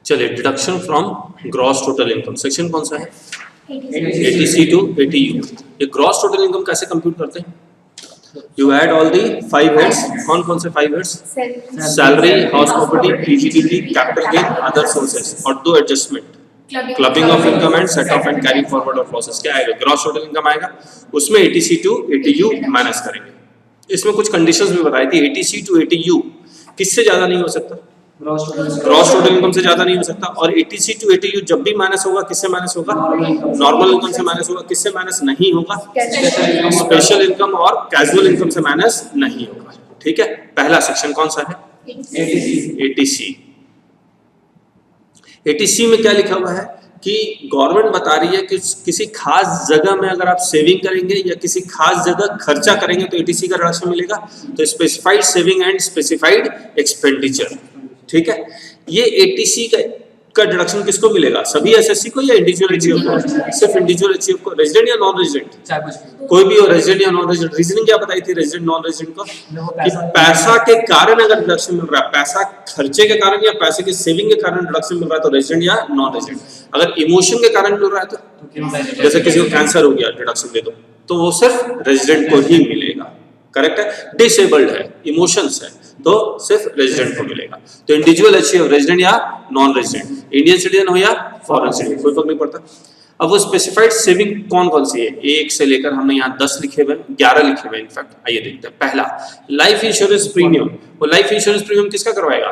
चलिए, deduction from gross total income section कौन सा है? 80C to 80U। ये ग्रॉस टोटल इनकम कैसे कंप्यूट करते हैं? You add all the 5 heads. कौन कौन से 5 heads? Salary, house property, PGDP, capital gain, other sources और 2 adjustment, clubbing of income and set off and carry forward of losses. क्या आएगा? ग्रॉस टोटल इनकम आएगा, उसमें 80C to 80U माइनस करेंगे। इसमें कुछ कंडीशंस भी बताई थी। 80C to 80U किससे ज्यादा नहीं हो सकता? ग्रॉस टोटल इनकम से ज्यादा नहीं हो सकता। और 80C to 80U जब भी माइनस होगा, किससे माइनस होगा? नॉर्मल इनकम से माइनस होगा। किससे माइनस नहीं होगा? स्पेशल इनकम और कैजुअल इनकम से माइनस नहीं होगा। ठीक है, पहला सेक्शन कौन सा है? 80C। 80C में क्या लिखा हुआ है कि गवर्नमेंट बता रही है कि किसी खास जगह में अगर आप सेविंग करेंगे या किसी खास जगह खर्चा करेंगे तो 80C का रिडक्शन मिलेगा। तो specified saving and specified expenditure. ठीक है, ये 80C का डिडक्शन किसको मिलेगा? सभी एसएससी को या इंडिविजुअल एचईएफ को? सिर्फ इंडिविजुअल एचईएफ को। रेजिडेंट या नॉन रेजिडेंट? कोई भी हो, रेजिडेंट या नॉन रेजिडेंट। रीजनिंग क्या बताई थी रेजिडेंट नॉन रेजिडेंट को? कि पैसा के कारण अगर डिडक्शन मिल रहा है, पैसा खर्चे के कारण या पैसे की सेविंग के कारण डिडक्शन मिल रहा है तो रेजिडेंट या नॉन रेजिडेंट। अगर इमोशन के कारण मिल रहा है तो जैसे किसी को कैंसर हो गया, डिडक्शन दे दो, तो वो सिर्फ रेजिडेंट को ही मिलेगा। करेक्ट है। डिसेबल्ड है, इमोशंस है, तो सिर्फ रेजिडेंट को मिलेगा। तो इंडिविजुअल एचईएफ रेजिडेंट या नॉन रेजिडेंट, इंडियन सिटीजन हो या फॉरेन सिटीजन, कोई फर्क नहीं पड़ता। अब वो स्पेसिफाइड सेविंग कौन कौन सी है? 1 से लेकर हमने यहाँ 10 लिखे हुए, 11 लिखे हुए इनफैक्ट। आइए देखते हैं। पहला, लाइफ इंश्योरेंस प्रीमियम। वो लाइफ इंश्योरेंस प्रीमियम किसका करवाएगा?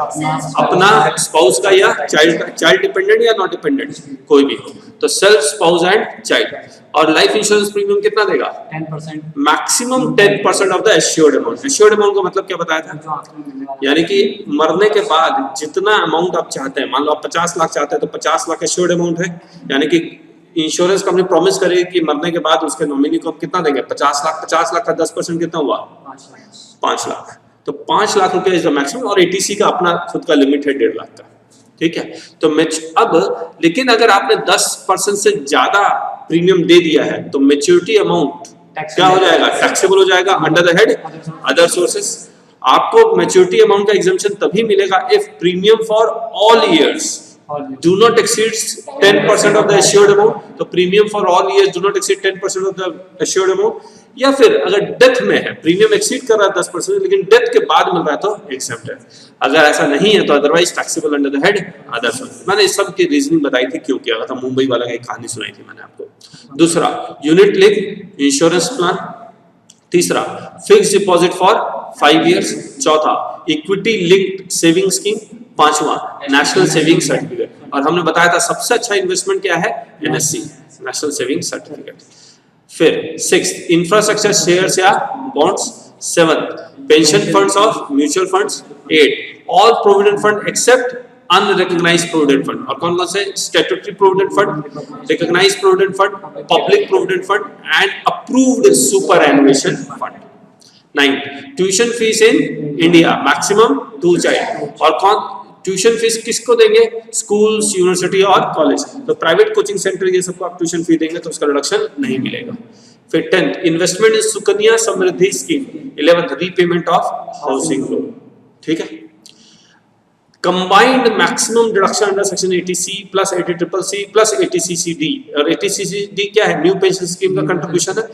अपना स्पाउस का या चाइल्ड का। चाइल्ड डिपेंडेंट या नॉट डिपेंडेंट, कोई भी हो, तो सेल्फ, स्पाउस एंड चाइल्ड। और लाइफ इंश्योरेंस प्रीमियम कितना देगा? 10%, maximum 10% of the assured amount. Assured amount का मतलब क्या बताया था? यानी कि मरने के बाद जितना अमाउंट आप चाहते हैं, मान लो आप 50 लाख चाहते हैं तो 50 लाख एश्योर्ड अमाउंट है। यानी कि इंश्योरेंस कंपनी प्रॉमिस करेगी कि मरने के बाद उसके नॉमिनी को कितना देंगे? 50 लाख। 50 लाख का 10% कितना हुआ? 5 लाख। तो 5 लाख रुपया इज द मैक्सिमम। और 80C का अपना खुद का लिमिट है 1.5 लाख का। ठीक है, तो अब लेकिन अगर आपने 10% से ज्यादा प्रीमियम दे दिया है तो मैच्योरिटी अमाउंट क्या हो जाएगा? टैक्सेबल हो जाएगा under the head other sources. आपको मैच्योरिटी अमाउंट का एग्जम्पशन तभी मिलेगा if premium for all years do not exceed 10% of the assured amount। तो premium for all years do not exceed 10% of the assured amount। या फिर अगर death में है, प्रीमियम एक्सीड कर रहा है 10% लेकिन डेथ के बाद मिल रहा है तो एक्सेप्ट है। अगर ऐसा नहीं है तो otherwise taxable under the head other sources. मैंने इस सब की रीजनिंग बताई थी क्यों किया था। मुंबई वाला की कहानी सुनाई थी मैंने आपको। दूसरा, यूनिट लिंक इंश्योरेंस प्लान। तीसरा, फिक्स डिपॉजिट फॉर 5 इयर्स। चौथा, इक्विटी लिंक्ड सेविंग स्कीम। पांचवा, नेशनल सेविंग सर्टिफिकेट। और हमने बताया था सबसे अच्छा इन्वेस्टमेंट क्या है? NSC, national saving certificate. फिर 6th, इंफ्रास्ट्रक्चर शेयर्स या bonds. 7th, pension funds of mutual funds. 8th, all provident fund except unrecognised provident fund. और कौन कौन से? Statutory provident fund, recognised provident fund, public provident fund and approved superannuation fund. 9th, tuition fees in India maximum 2 child. और कौन tuition fees किसको देंगे? Schools, university और college. तो प्राइवेट कोचिंग सेंटर ये सबको आप ट्यूशन फी देंगे तो उसका रिडक्शन नहीं मिलेगा। फिर 10th, investment in Sukanya Samriddhi scheme. 11th, repayment of housing loan. ठीक है, combined maximum deduction under section 80C plus 80CCC plus 80CCD। और 80CCD क्या है? न्यू पेंशन स्कीम का कंट्रीब्यूशन है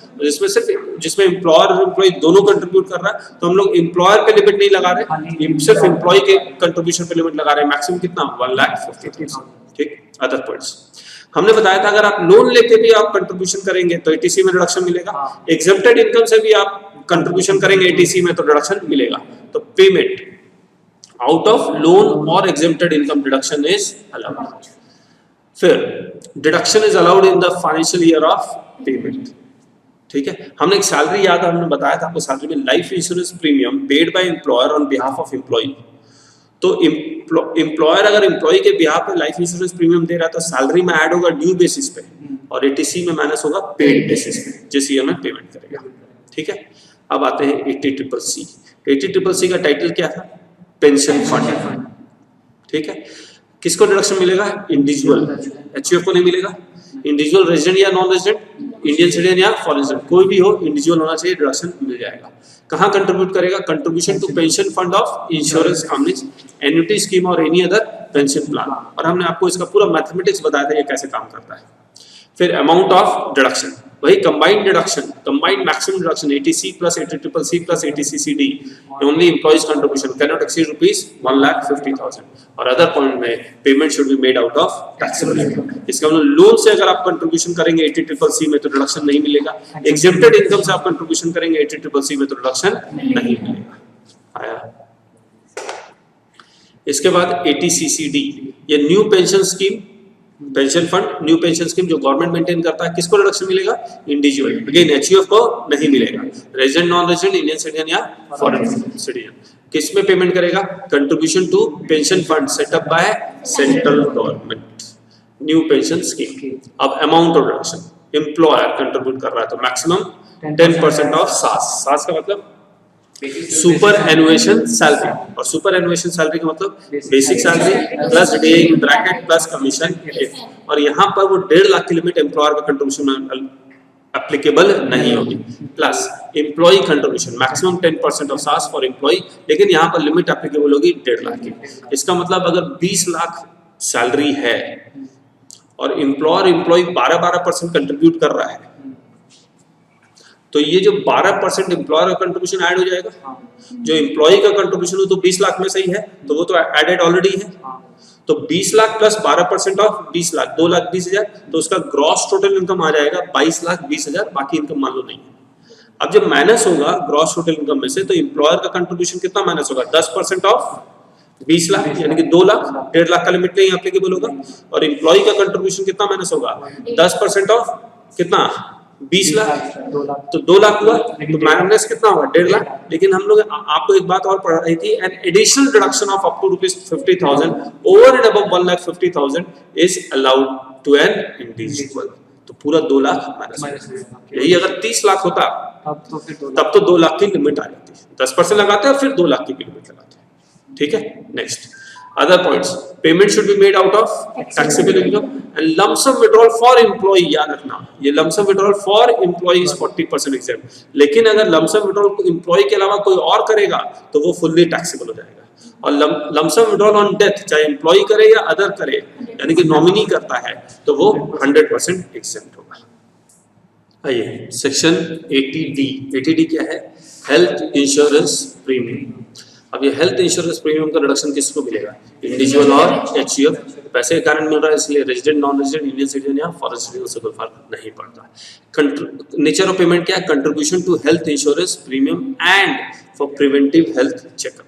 जिसमें एम्प्लॉयर और एम्प्लॉय दोनों कंट्रीब्यूट कर रहा है। तो हम लोग एम्प्लॉयर पे लिमिट नहीं लगा रहे, सिर्फ एम्प्लॉय के कंट्रीब्यूशन पे लिमिट लगा रहे हैं। मैक्सिमम कितना? 1,50,000। ठीक, अदर पॉइंट्स हमने बताया था। अगर आप लोन लेके भी आप कंट्रीब्यूशन करेंगे तो 80C में रिडक्शन मिलेगा। एग्जेम्प्टेड इनकम से भी आप कंट्रीब्यूशन करेंगे 80C में तो रिडक्शन मिलेगा। तो पेमेंट आउट ऑफ लोन और exempted income deduction is allowed. फिर deduction is allowed in the financial year of payment. ठीक है, हमने एक सैलरी याद है, हमने बताया था आपको सैलरी में life insurance premium paid by employer on behalf of employ. तो एम्प्लॉयर अगर एम्प्लॉय के बिहाफ पे लाइफ इंश्योरेंस प्रीमियम दे रहा है तो सैलरी में ऐड होगा ड्यू बेसिस पे और 80C में माइनस होगा पेड बेसिस पे जिस ईयर में पेमेंट करेगा। ठीक है, अब आते हैं 80CCC। 80CCC का टाइटल क्या था? Pension fund. ठीक है, किसको डिडक्शन मिलेगा? इंडिविजुअल, एचयूएफ को नहीं मिलेगा। इंडिविजुअल रेजिडेंट या नॉन रेजिडेंट, इंडियन सिटीजन या फॉरेन सिटीजन, कोई भी हो इंडिविजुअल होना चाहिए, डिडक्शन मिल जाएगा। कहाँ कंट्रीब्यूट करेगा? Contribution to pension fund of insurance companies, annuity scheme और एनी अदर पेंशन प्लान, और हमने आपको इसका पूरा मैथमेटिक्स बताया था ये कैसे काम करता है। फिर अमाउंट ऑफ डिडक्शन, वही combined deduction, combined maximum deduction 80C plus 80CCC plus 80CCD only employees contribution can not exceed ₹1,50,000, और अदर पॉइंट में payment should be made out of taxable income. इसका मतलब लोन से अगर आप कंट्रीब्यूशन करेंगे 80CCC में तो डिडक्शन नहीं मिलेगा, एग्जेम्प्टेड इनकम से आप कंट्रीब्यूशन करेंगे 80CCC में तो डिडक्शन नहीं मिलेगा। आया। इसके बाद 80CCD, ये new pension scheme, pension fund, new pension scheme जो गवर्नमेंट मेंटेन करता है, किसको रिडक्शन मिलेगा? इंडिविजुअल, अगेन एचयूएफ को नहीं मिलेगा, resident non resident Indian citizen या फॉरेन सिटीजन। किस में पेमेंट करेगा? Contribution to pension fund set up by central government, new pension scheme. अब amount of reduction, employer contribute कर रहा है तो मैक्सिमम 10% ऑफ सास, सास का मतलब सुपर एनुएशन सैलरी, और सुपर एनुएशन सैलरी का मतलब basic salary plus DA bracket plus commission, और यहाँ पर वो 1.5 लाख की लिमिट एम्प्लॉयर का कंट्रीब्यूशन एप्लीकेबल नहीं होगी, plus employ contribution maximum 10% of सास फॉर एम्प्लॉय, लेकिन यहाँ पर लिमिट एप्लीकेबल होगी 1.5 लाख की। इसका मतलब अगर 20 लाख सैलरी है और एम्प्लॉय 12% कंट्रीब्यूट कर रहा है, तो ये जो 12% एम्प्लॉयर का कंट्रीब्यूशन ऐड हो जाएगा। जो एम्प्लॉय का कंट्रीब्यूशन हो तो 20 लाख में सही है, तो वो तो एडेड ऑलरेडी है, तो 20 लाख प्लस 12% ऑफ 20 लाख 2,20,000, तो उसका ग्रॉस टोटल इनकम आ जाएगा 22,20,000, बाकी इनकम मान लो नहीं है। अब जब माइनस होगा ग्रॉस टोटल इनकम में से, तो एम्प्लॉयर का कंट्रीब्यूशन कितना माइनस होगा? 10% ऑफ 20 लाख यानी कि 2 लाख, 1.5 लाख का लिमिट नहीं एप्लीकेबल होगा, और एम्प्लॉय का कंट्रीब्यूशन कितना माइनस होगा? 10% ऑफ कितना? 20 लाख, तो 2 लाख हुआ, तो माइनस कितना हुआ? 1.5 लाख। लेकिन हम लोग आपको एक बात और पढ़ रही थी, an additional deduction of up to ₹50,000 over and above 1,50,000 is allowed to an individual, तो पूरा 2 लाख माइनस। यही अगर 30 लाख होता तब तो 2 लाख की लिमिट आ जाती, 10% लगाते हैं फिर 2 लाख की लिमिट लगाते हैं। ठीक है, next other points, payment should be made out of taxable income and lump sum withdrawal for employee, याद रखना ये lump sum withdrawal for employee is 40% exempt, लेकिन अगर lump sum withdrawal को employee के अलावा कोई और करेगा तो वो fully taxable हो जाएगा, और lump sum withdrawal on death चाहे employee करे या other करे, यानी कि नॉमिनी करता है, तो वो 100% exempt होगा। आइए सेक्शन 80D, 80D क्या है? Health insurance premium. अब ये हेल्थ इंश्योरेंस प्रीमियम का रिडक्शन किसको मिलेगा? इंडिविजुअल और एचयूएफ, पैसे के कारण मिल रहा है इसलिए resident non resident Indian citizen या फॉरेन सिटीजन से कोई फर्क नहीं पड़ता। नेचर ऑफ पेमेंट क्या है? Contribution to health insurance premium and for preventive health checkup.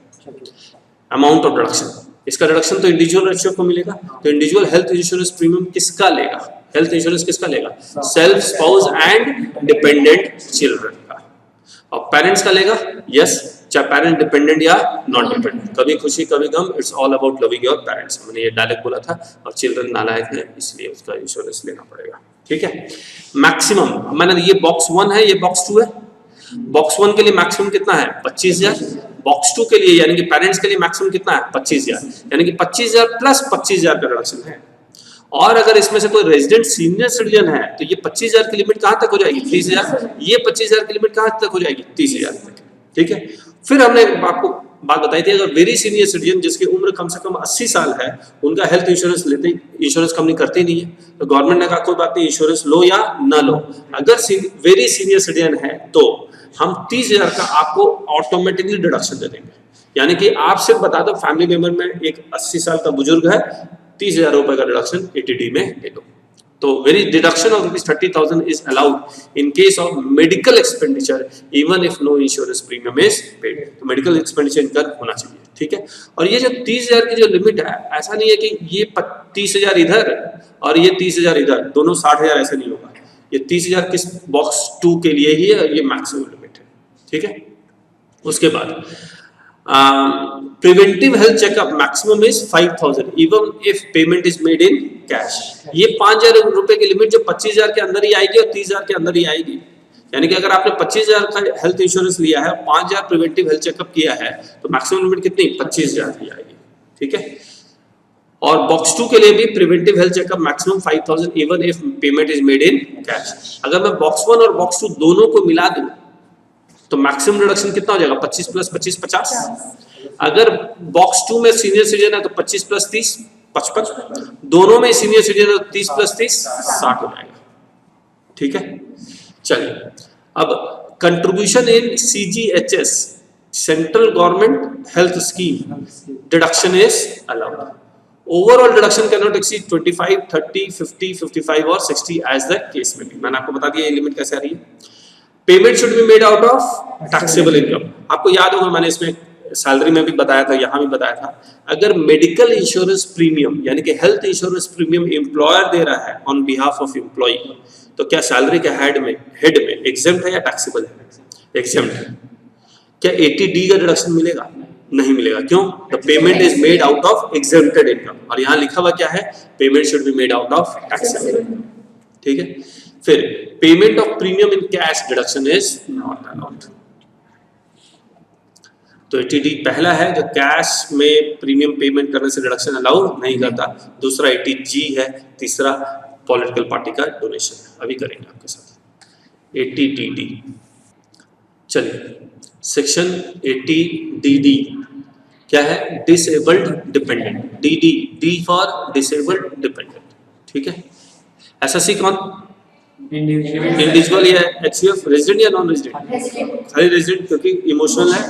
Amount of deduction, इसका डिडक्शन तो इंडिविजुअल एचयूएफ को मिलेगा, तो इंडिविजुअल हेल्थ इंश्योरेंस प्रीमियम किसका लेगा? हेल्थ इंश्योरेंस किसका लेगा? Self, spouse and dependent children का। और पेरेंट्स का लेगा? यस, चाहे पेरेंट डिपेंडेंट या नॉन डिपेंडेंट, कभी खुशी कभी गम, it's all about loving your parents. मैंने ये डायरेक्ट बोला था, और चिल्ड्रन नालायक है इसलिए उसका इंश्योरेंस लेना पड़ेगा। ठीक है, मैक्सिमम, मैंने ये बॉक्स 1 है, ये बॉक्स 2 है। बॉक्स 1 के लिए मैक्सिमम कितना है? 25,000। बॉक्स 2 के लिए यानी कि पेरेंट्स के लिए मैक्सिमम कितना है? 25,000, यानी कि 25,000 प्लस 25,000 का रिडक्शन है। और अगर इसमें से कोई रेजिडेंट सीनियर सिटीजन है तो ये 25,000 की लिमिट कहां तक हो जाएगी? 30,000। ये 25,000 की लिमिट कहां तक हो जाएगी? 30,000 तक। ठीक है, फिर हमने आपको बात बताई थी, अगर वेरी सीनियर सिटीजन जिसकी उम्र कम से कम 80 साल है, उनका हेल्थ इंश्योरेंस लेते ही इंश्योरेंस कंपनी करती नहीं है, तो गवर्नमेंट ने कहा कोई बात नहीं, इंश्योरेंस लो या ना लो। अगर वेरी सीनियर सिटीजन है तो हम 30,000 का आपको ऑटोमेटिकली डिडक्शन दे देंगे, यानी कि आप सिर्फ बता दो फैमिली मेंबर में एक 80 साल का बुजुर्ग है, 30,000 रुपए का डिडक्शन 80D में दे दो। तो very deduction of ₹30,000 is allowed in case of medical expenditure even if no insurance premium is paid। तो मेडिकल एक्सपेंडिचर इनका होना चाहिए। ठीक है, और ये जो 30,000 की जो लिमिट है, ऐसा नहीं है कि ये 30,000 इधर और ये 30,000 इधर, दोनों 60,000 ऐसे नहीं होगा। ये 30,000 किस बॉक्स 2 के लिए ही है, ये मैक्सिमम लिमिट है। ठीक है, उसके बाद preventive health checkup maximum is 5,000 even if payment is made in cash. ये 5,000 रुपए की लिमिट जो 25,000 के अंदर ही आएगी और 30,000 के अंदर ही आएगी, यानी कि अगर आपने 25,000 का हेल्थ इंश्योरेंस लिया है, 5,000 प्रिवेंटिव हेल्थ चेकअप किया है, तो मैक्सिमम लिमिट कितनी? 25,000 ही आएगी। ठीक है, और बॉक्स 2 के लिए भी preventive health checkup maximum 5,000 even if payment is made in cash. अगर मैं बॉक्स 1 और बॉक्स 2 दोनों को मिला दूं तो मैक्सिमम रिडक्शन कितना हो जाएगा? 25 प्लस 25 50। अगर बॉक्स 2 में सीनियर सिटीजन है तो 25 प्लस 30, 55, दोनों में सीनियर सिटीजन 30 + 30 60 हो जाएगा। ठीक है, चलिए अब contribution in CGHS central government health scheme deduction is allowed. Overall deduction can not exceed 25, 30, 50, 55 और 60 एज द केस में भी। मैंने आपको बता दिया ये लिमिट कैसे आ रही है। Payment should be made out of taxable income. आपको याद होगा मैंने इसमें सैलरी में भी बताया था, यहां भी बताया था, अगर मेडिकल इंश्योरेंस प्रीमियम यानी कि health insurance premium employer they रहा है ऑन बिहाफ ऑफ एम्प्लॉय, तो क्या सैलरी के हेड में एग्जेम्प्ट है या टैक्सेबल है? एग्जेम्प्ट है। क्या 80D का डिडक्शन मिलेगा? नहीं मिलेगा। क्यों? The payment is made out of exempted income, और यहां लिखा हुआ क्या है? Payment should be made out of taxable income. ठीक है, फिर payment of premium in cash deduction is not allowed. तो 80D पहला है जो कैश में प्रीमियम पेमेंट करने से डिडक्शन अलाउ नहीं करता। दूसरा 80G है। तीसरा पॉलिटिकल पार्टी का डोनेशन है, अभी करेंगे आपके साथ 80DD। चलिए सेक्शन 80DD क्या है? Disabled dependent. D for disabled dependent. ठीक है, SSC कौन? इंडिविजुअल या HUF, रेजिडेंट या नॉन रेजिडेंट? खाली रेजिडेंट, क्योंकि इमोशनल है।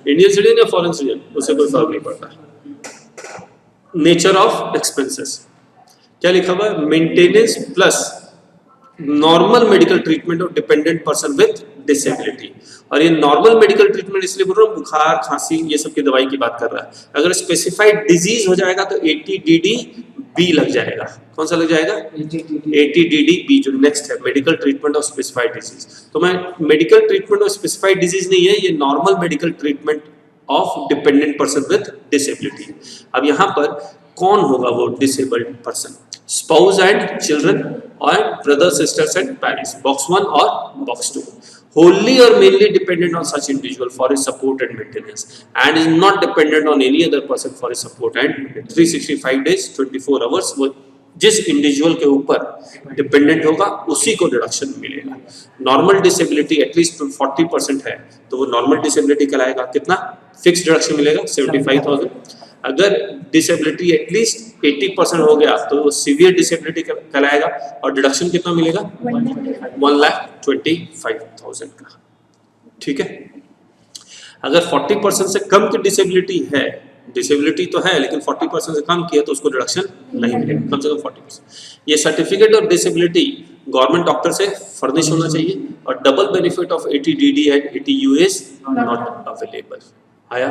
इंडियन सिटीजन या फॉरेन सिटीजन, उससे कोई फर्क नहीं पड़ता। नेचर ऑफ एक्सपेंसेस क्या लिखा हुआ है? Maintenance plus normal medical treatment of dependent person with disability. और ये नॉर्मल मेडिकल ट्रीटमेंट इसलिए बोल रहा हूँ, बुखार खांसी ये सब की दवाई की बात कर रहा है। अगर स्पेसिफाइड डिजीज हो जाएगा तो 80DD B लग जाएगा। कौन सा लग जाएगा? 80DD B, जो नेक्स्ट है medical treatment of specified disease. तो मैं medical treatment of specified disease नहीं है, ये normal medical treatment of dependent person with disability. अब यहाँ पर कौन होगा वो disabled person? Spouse and children और brother sisters and parents, box 1 और box 2। wholly or mainly dependent on such individual for his support and maintenance and is not dependent on any other person for his support and maintenance. 365 days 24 hours वो जिस individual के ऊपर dependent होगा उसी को deduction मिलेगा। Normal disability at least 40% है तो वो नॉर्मल डिसेबिलिटी कहलाएगा। कितना फिक्स डिडक्शन मिलेगा? 75,000। अगर डिसेबिलिटी एटलीस्ट 80% हो गया तो वो सीवियर डिसेबिलिटी कहलाएगा और डिडक्शन कितना मिलेगा? 1,25,000 का। ठीक है, अगर 40% से कम की डिसेबिलिटी है, डिसेबिलिटी तो है लेकिन 40% से कम किया तो उसको डिडक्शन नहीं मिलेगा, कम से कम 40%। ये certificate of disability government doctor से फर्निश होना चाहिए और double benefit of 80DD and 80U is not available. आया?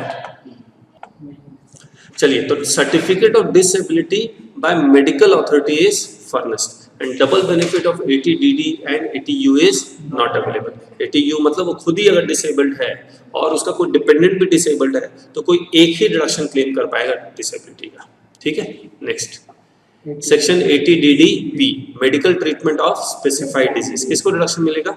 चलिए, तो certificate of disability by medical authority is furnished and double benefit of 80DD and 80U is not available. 80U मतलब वो खुद ही अगर डिसेबल्ड है और उसका कोई डिपेंडेंट भी डिसेबल्ड है तो कोई एक ही डिडक्शन क्लेम कर पाएगा डिसेबिलिटी का। ठीक है, next section 80DD B medical treatment of specified disease. किसको डिडक्शन मिलेगा?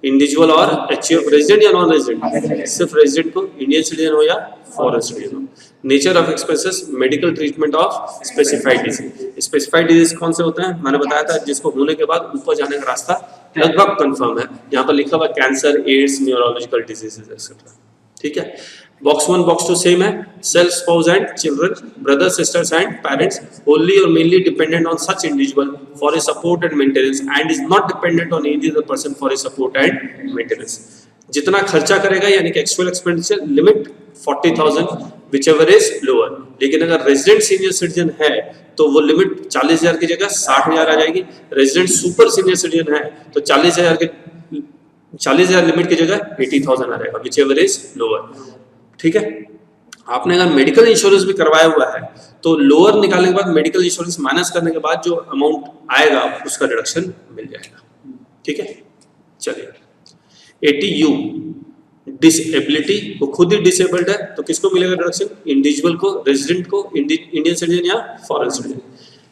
इंडिविजुअल और HUF, रेजिडेंट या नॉन रेजिडेंट? सिर्फ रेजिडेंट को, इंडियन सिटीजन हो या फॉरेन सिटीजन हो। Nature of expenses medical treatment of specified disease. Specified disease कौन से होते हैं? मैंने बताया था जिसको होने के बाद ऊपर जाने का रास्ता लगभग कंफर्म है। यहाँ पर लिखा हुआ cancer, AIDS, neurological diseases etcetera. ठीक है, बॉक्स 1 बॉक्स 2 सेम है। Self, spouse and children, brother sisters and parents, wholly or mainly dependent on such individual for his support and maintenance and is not dependent on any other person for his support and maintenance। जितना खर्चा करेगा यानी कि actual expenditure limit 40,000 whichever is lower। लेकिन अगर resident senior citizen है तो वो लिमिट 40,000 की जगह 60,000 आ जाएगी। रेजिडेंट सुपर सीनियर सिटीजन है तो 40,000 लिमिट की जगह 80,000 आ जाएगा, whichever is lower। ठीक है, आपने अगर मेडिकल इंश्योरेंस भी करवाया हुआ है तो लोअर निकालने के बाद मेडिकल इंश्योरेंस माइनस करने के बाद जो अमाउंट आएगा उसका डिडक्शन मिल जाएगा। ठीक है, चलिए 80U डिसेबिलिटी, वो खुद ही डिसेबल्ड है तो किसको मिलेगा डिडक्शन? इंडिविजुअल को, रेजिडेंट को, इंडियन सिटीजन या foreign citizen.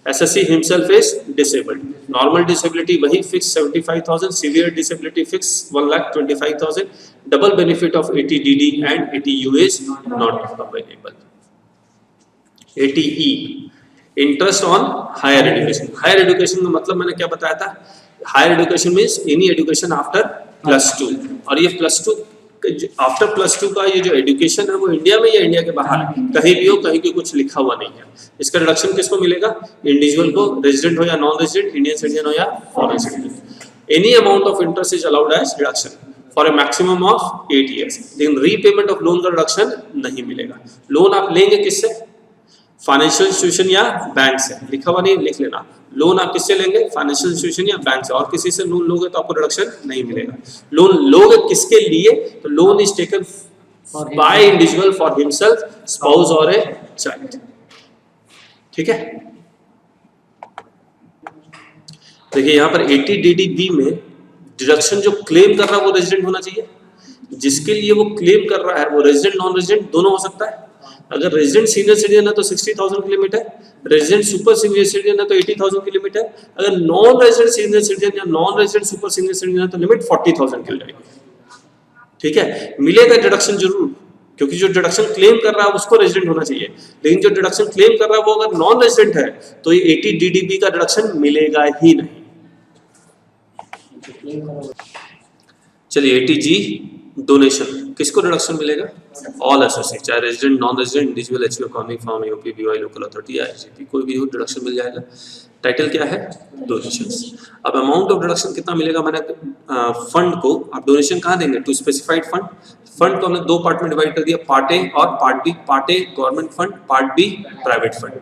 SSC himself is disabled। Normal disability वही fix 75,000, severe disability fix 1,25,000, double benefit of 80DD and 80U is not available। 80E interest on higher education. Higher education का मतलब मैंने क्या बताया था? Higher education means any education after +2 और ये +2 after +2 का ये जो एजुकेशन है वो इंडिया में या इंडिया के बाहर, कहीं भी हो, कहीं पे कुछ लिखा हुआ नहीं है। इसका डिडक्शन किसको मिलेगा? इंडिविजुअल को, रेजिडेंट हो या नॉन रेजिडेंट, इंडियन सिटीजन हो या foreign citizen. Any amount of interest is allowed as deduction for a maximum of 8 years। लेकिन रीपेमेंट ऑफ लोन का डिडक्शन नहीं मिलेगा। लोन आप लेंगे किससे? फाइनेंशियल इंस्टीट्यूशन या बैंक से, लिखा हुआ नहीं, लिख लेना। लोन आप किससे लेंगे? फाइनेंशियल इंस्टीट्यूशन या बैंक से, और किसी से लोन लोगे तो आपको डिडक्शन नहीं मिलेगा। लोन लोगे किसके लिए? तो loan is taken by individual for himself, spouse और ए चाइल्ड। ठीक है, देखिए यहाँ पर 80DDB में डिडक्शन जो क्लेम कर रहा है वो रेजिडेंट होना चाहिए। जिसके लिए वो क्लेम कर रहा है वो रेजिडेंट नॉन रेजिडेंट दोनों हो सकता है। अगर रेजिडेंट सीनियर सिटीजन है तो 60,000 की लिमिट है, रेजिडेंट सुपर सीनियर सिटीजन है तो 80,000 की लिमिट है, अगर नॉन रेजिडेंट सीनियर सिटीजन या non resident super senior citizen है तो लिमिट 40,000 की हो जाएगी। ठीक है, मिलेगा डिडक्शन जरूर, क्योंकि जो डिडक्शन क्लेम कर रहा है उसको रेजिडेंट होना चाहिए। लेकिन जो डिडक्शन क्लेम कर रहा है वो अगर नॉन रेजिडेंट है तो ये 80DDB का डिडक्शन मिलेगा ही नहीं। चलिए 80G डोनेशन, किसको डिडक्शन मिलेगा? ऑल एसोसिएट, चाहे resident, non resident, individual, HU, economic firm, UP, BY, local authority या एसजीपी, कोई भी हो डिडक्शन मिल जाएगा। टाइटल क्या है? डोनेशंस। अब अमाउंट ऑफ डिडक्शन कितना मिलेगा? मैंने फंड को आप डोनेशन कहाँ देंगे? To specified fund. फंड को हमने दो पार्ट में डिवाइड कर दिया, पार्ट ए और part B. Part A government fund, part B private fund.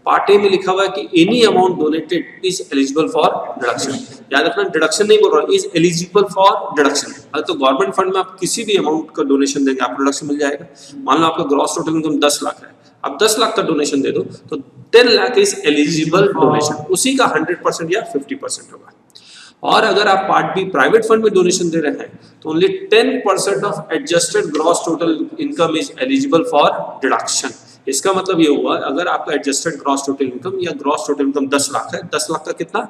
Part A में लिखा हुआ है कि any amount donated is eligible for deduction. याद रखना, डिडक्शन नहीं बोल रहा, इज एलिजिबल फॉर डिडक्शन। अगर तो गवर्नमेंट फंड में आप किसी भी अमाउंट का डोनेशन देंगे आपको डिडक्शन मिल जाएगा। मान लो आपका ग्रॉस टोटल इनकम 10 लाख है, आप 10 लाख का डोनेशन दे दो तो 10 लाख इज एलिजिबल डोनेशन, उसी का 100% या 50% होगा। और अगर आप पार्ट बी प्राइवेट फंड में डोनेशन दे रहे हैं तो only 10% of adjusted gross total income is eligible for deduction. इसका मतलब ये हुआ, अगर आपका एडजस्टेड ग्रॉस टोटल इनकम या ग्रॉस टोटल इनकम 10 लाख है, 10 लाख का कितना?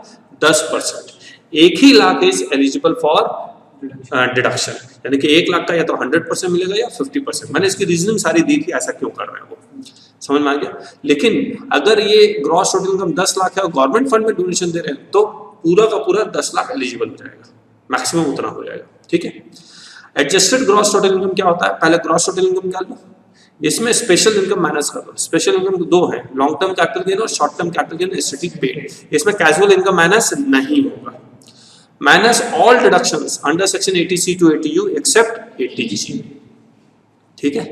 10%, 1 ही lakh is eligible for deduction. यानी कि 1 लाख का या तो 100% मिलेगा या 50%। मैंने इसकी रीजनिंग सारी दी थी, ऐसा क्यों कर रहे हैं वो समझ में आ गया। लेकिन अगर ये ग्रॉस टोटल इनकम 10 लाख है और गवर्नमेंट फंड में डोनेशन दे रहे हैं तो पूरा का पूरा 10 लाख एलिजिबल हो जाएगा, मैक्सिमम उतना हो जाएगा। ठीक है, एडजस्टेड ग्रॉस टोटल इनकम क्या होता है? पहले ग्रॉस टोटल इनकम निकाल लो, इसमें स्पेशल इनकम माइनस कर दो। स्पेशल इनकम दो है, लॉन्ग टर्म कैपिटल गेन और short term capital gain, aesthetic paid. इसमें कैजुअल इनकम माइनस नहीं होगा। Minus all deductions under section 80C to 80U except 80GC। ठीक है,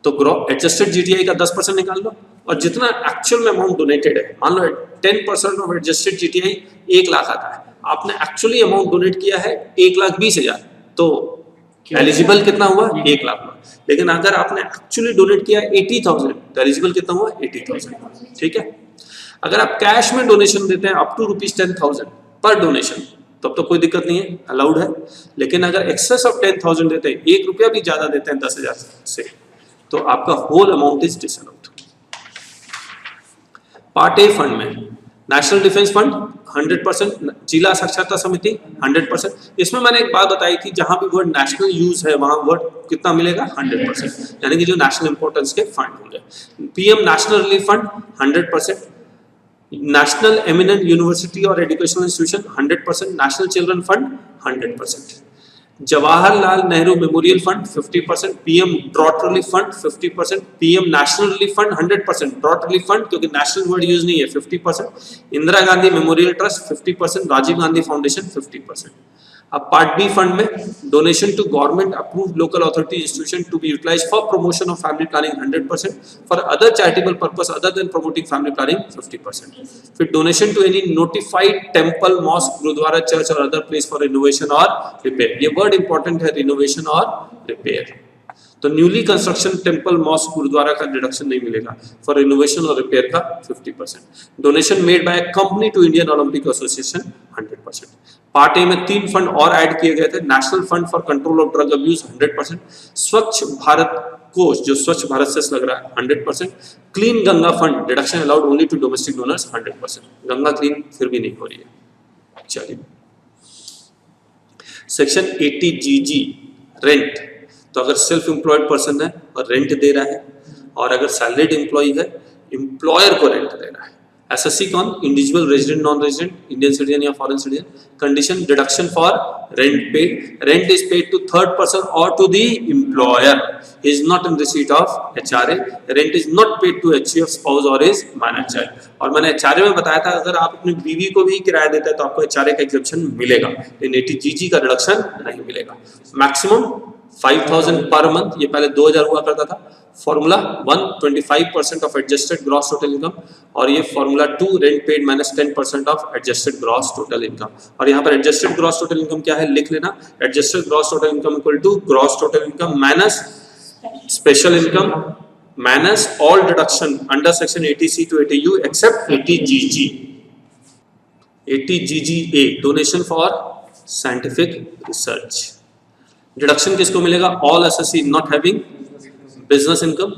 तो एडजस्टेड जीटीआई का 10% निकाल लो और जितना एक्चुअल में अमाउंट डोनेटेड है, मान लो 10% ऑफ एडजस्टेड जीटीआई 1 लाख आता है, आपने एक्चुअली अमाउंट डोनेट किया है 1,20,000, तो एलिजिबल कितना हुआ? 1 लाख हुआ। लेकिन अगर आपने एक्चुअली डोनेट किया 80,000 तो एलिजिबल कितना हुआ? 80,000। ठीक है, अगर आप कैश में डोनेशन देते हैं अप टू ₹10,000 पर डोनेशन तब तो कोई दिक्कत नहीं है, अलाउड है। लेकिन अगर एक्सेस ऑफ 10,000 देते हैं, 1 रुपया भी ज्यादा देते हैं 10,000 से, तो आपका whole amount is disallowed. Part A fund में नेशनल डिफेंस फंड 100%, जिला साक्षरता समिति 100%। इसमें मैंने एक बात बताई थी, जहां भी वर्ड नेशनल यूज है वहां वर्ड कितना मिलेगा? 100%, यानी कि जो नेशनल इंपोर्टेंस के फंड होंगे। PM national relief fund 100%, national eminent university और educational institution 100%, national children fund 100%, Jawaharlal Nehru memorial fund 50%, PM drought relief fund 50%, PM national relief fund 100%, drought relief fund क्योंकि नेशनल वर्ड यूज नहीं है 50%, Indira Gandhi memorial trust 50%, Rajiv Gandhi foundation 50%। अब part B fund में donation to government approved local authority institution to be utilised for promotion of family planning 100%, for other charitable purpose other than promoting family planning 50%। फिर donation to any notified temple, mosque, gurudwara, church और other place for renovation और repair. ये word important है, renovation और repair. तो newly construction temple, mosque, gurudwara का deduction नहीं मिलेगा, फॉर रिनोवेशन और रिपेयर का 50%। Donation made by company to Indian Olympic Association 100%। Part A में 3 फंड और ऐड किए गए थे, national fund for control of drug abuse 100%, Swachh Bharat कोष जो स्वच्छ भारत से लग रहा है 100%, clean Ganga fund deduction allowed only to domestic donors 100%। Ganga clean फिर भी नहीं हो रही है। चलिए सेक्शन 80GG रेंट। तो अगर सेल्फ एम्प्लॉयड पर्सन है और रेंट दे रहा है, और अगर सैलरीड एम्प्लॉय है, एम्प्लॉयर को रेंट दे रहा है, एसएससी कौन? Individual resident, non resident, Indian citizen या foreign citizen. Condition deduction for rent paid. Rent is paid to third person और to the employer, is not in receipt of HRA. Rent is not paid to HUF spouse or his minor child. और मैंने HRA में बताया था अगर आप अपनी बीवी को भी किराया देते हैं तो आपको HRA का एग्जेम्पशन मिलेगा, लेकिन ATGG का रिडक्शन नहीं मिलेगा. मैक्सिमम 5,000 पर मंथ, ये पहले 2,000 हुआ करता था. Formula 1 25% of adjusted gross total income, और ये formula 2 rent paid minus 10% of adjusted gross total income. और यहाँ पर एडजस्टेड ग्रॉस टोटल इनकम क्या है लिख लेना. Adjusted gross total income equal to gross total income minus special income minus all deduction under section 80C to 80U except 80GG. 80GGA donation for scientific research. Deduction किसको मिलेगा? All SSC not having business income,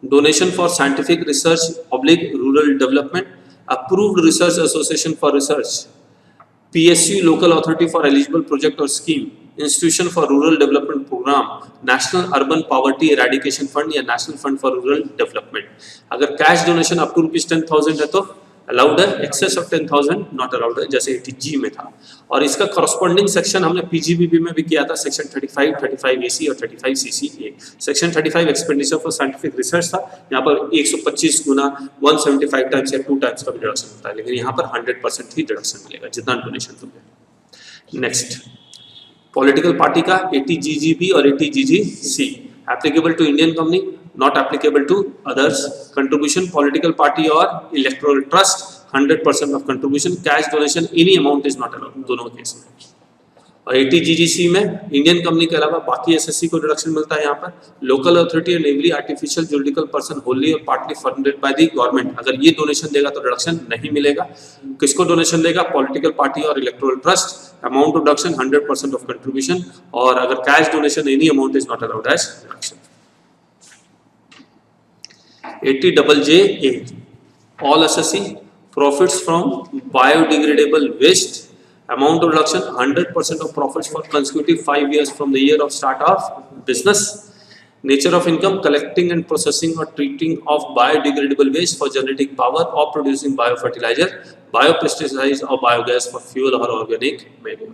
donation for scientific research oblique rural development, approved research association for research, PSU local authority for eligible project or scheme, institution for rural development programme, national urban poverty eradication fund या national fund for rural development. अगर cash donation up to ₹10,000 है तो allowed है, access of 10,000 not allowed है, जैसे 80G में था. और इसका करस्पॉन्डिंग सेक्शन हमने PGBB में भी किया था, सेक्शन 35, 35AC और 35CCA. Section 35 expenditure for scientific research था, यहाँ पर 125 गुना 175 टाइम्स या 2 टाइम्स का भी डिडक्शन होता है, लेकिन यहाँ पर 100% ही डिडक्शन मिलेगा जितना डोनेशन दोगे. नेक्स्ट पॉलिटिकल पार्टी का 80GGB और 80GGC applicable to Indian company, not applicable to others. Contribution political party और electoral trust 100% of contribution. Cash donation any amount is not allowed दोनों केस में. और 80GGC में इंडियन कंपनी के अलावा बाकी एसएससी को डिडक्शन मिलता है. यहाँ पर local authority and every artificial juridical person wholly और partly funded by the government, अगर ये डोनेशन देगा तो डिडक्शन नहीं मिलेगा. किसको डोनेशन देगा? पॉलिटिकल पार्टी और electoral trust. Amount of deduction 100% of contribution, और अगर cash donation any amount is not allowed as deduction. 80JJA all SSC profits from biodegradable waste. Amount of reduction 100% of profits for consecutive 5 years from the year of start of business. Nature of income collecting and processing or treating of biodegradable waste for generating power or producing biofertilizer, biopesticides or biogas for fuel or organic manure.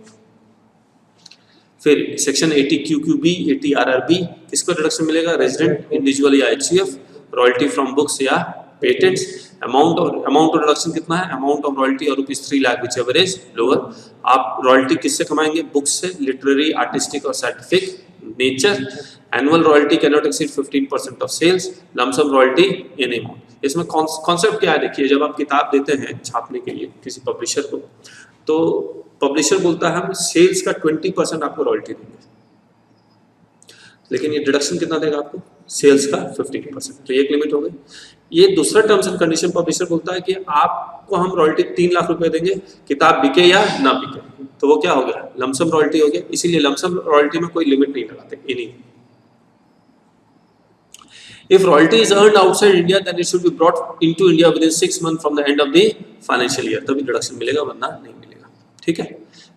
फिर section 80QQB 80RRB किसको reduction मिलेगा? Resident, individual या HUF. Royalty from books या patents. Amount of reduction कितना है? Amount of royalty और ₹3 lakh whichever is lower. आप royalty किससे कमाएंगे? बुक्स से, लिटरेरी, आर्टिस्टिक और scientific nature. Annual royalty can not exceed 15% of sales. Lump sum royalty any amount. इसमें कॉन्सेप्ट क्या है देखिए, जब आप किताब देते हैं छापने के लिए किसी पब्लिशर को, तो पब्लिशर बोलता है हम सेल्स का 20% आपको रॉयल्टी देंगे, लेकिन ये डिडक्शन कितना देगा आपको? सेल्स का 15%. तो एक लिमिट हो गई. ये दूसरा टर्म्स एंड कंडीशन पब्लिशर बोलता है कि आपको हम रॉयल्टी 3 लाख रुपए देंगे, किताब बिके या ना बिके. तो वो क्या हो गया? लमसम रॉयल्टी हो गया. इसीलिए लमसम रॉयल्टी में कोई लिमिट नहीं लगाते इन्हीं. If royalty is earned outside India, then it should be brought into India within 6 months from the end of the financial year. तभी डिडक्शन मिलेगा, वरना नहीं मिलेगा. ठीक है.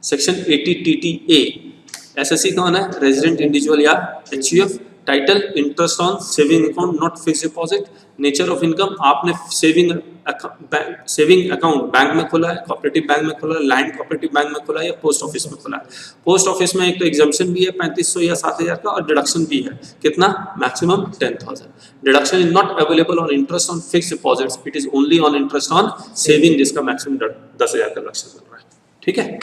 सेक्शन 80TTA एसएससी कौन है? रेजिडेंट, इंडिविजुअल या HUF. Title interest on saving account not fixed deposit. Nature of income आपने सेविंग अकाउंट बैंक में खोला है, कोऑपरेटिव बैंक में खोला है, लैंड कोऑपरेटिव बैंक में खोला है या पोस्ट ऑफिस में खोला है. पोस्ट ऑफिस में एक तो एग्जाम्पशन भी है 3500 या 7000 का, और डिडक्शन भी है. कितना? Maximum 10,000. Deduction is not available on interest on fixed deposits, it is only on interest on saving, जिसका मैक्सिमम 10,000 का डिडक्शन मिल रहा है. ठीक है.